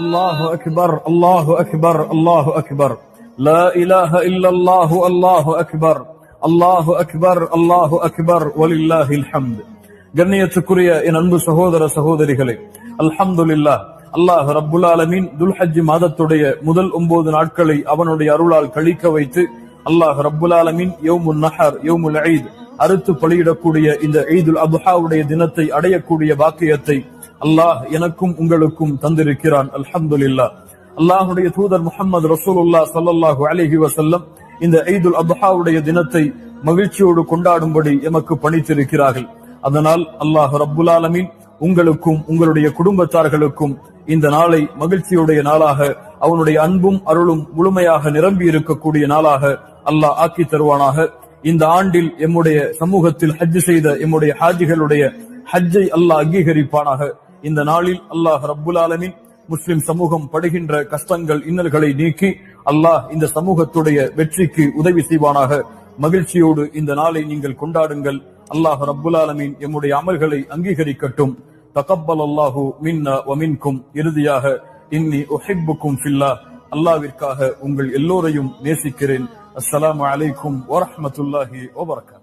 الله أكبر الله أكبر الله أكبر لا إله إلا الله الله أكبر الله أكبر الله أكبر ولله الحمد. கண்ணியத்துக்குரிய என் அன்பு சகோதர சகோதரிகளே, அல்ஹம்துலில்லாஹ், அல்லாஹ் ரப்புல் ஆலமீன் துல்ஹஜ் மாதத்துடைய முதல் 9 நாட்களை அவனுடைய அருளால் கழிக்க வைத்து அல்லாஹ் ரப்புல் ஆலமீன் யௌமுன் நஹர் யௌமுல் ஈத் அறுத்து பலியிடக்கூடிய இந்த ஈதுல் அத்ஹாவுடைய தினத்தை அடையக்கூடிய பாக்கியத்தை அல்லாஹ் எனக்கும் உங்களுக்கும் தந்திருக்கிறான். அல்ஹம்துலில்லாஹ். அல்லாஹ்வுடைய தூதர் முஹம்மது ரசூலுல்லாஹ் ஸல்லல்லாஹு அலைஹி வஸல்லம் இந்த ஈதுல் அத்ஹாவுடைய தினத்தை மகிழ்ச்சியோடு கொண்டாடும்படி எமக்கு பணித்திருக்கிறார்கள். அதனால் அல்லாஹ் ரப்புல் ஆலமீன் உங்களுக்கும் உங்களுடைய குடும்பத்தார்களுக்கும் இந்த நாளை மகிழ்ச்சியுடைய நாளாக, அவனுடைய அன்பும் அருளும் முழுமையாக நிரம்பி இருக்கக்கூடிய நாளாக அல்லாஹ் ஆக்கி தருவானாக. இந்த ஆண்டில் எம்முடைய சமூகத்தில் ஹஜ் செய்த எம்முடைய ஹாஜிகளுடைய ஹஜ்ஜை அல்லாஹ் அங்கீகரிப்பானாக. இந்த நாளில் அல்லாஹ் ரப்புல் ஆலமீன் முஸ்லிம் சமூகம் படுகின்ற கஷ்டங்கள் இன்னல்களை நீக்கி அல்லாஹ் இந்த சமூகத்துடைய வெற்றிக்கு உதவி செய்வானாக. மகிழ்ச்சியோடு இந்த நாளை நீங்கள் கொண்டாடுங்கள். அல்லாஹ் ரப்புல் ஆலமீன் எம்முடைய அமல்களை அங்கீகரிக்கட்டும். தகப்பலல்லாஹு மின்னா வ மின்கும். இறுதியாக இன்னி உஹிப்புக்கும் ஃபில்லாஹ், அல்லாஹ்விற்காக உங்கள் எல்லோரையும் நேசிக்கிறேன். அஸ்ஸலாமு அலைக்கும் வரஹ்மத்துல்லாஹி வபரகாத்துஹு.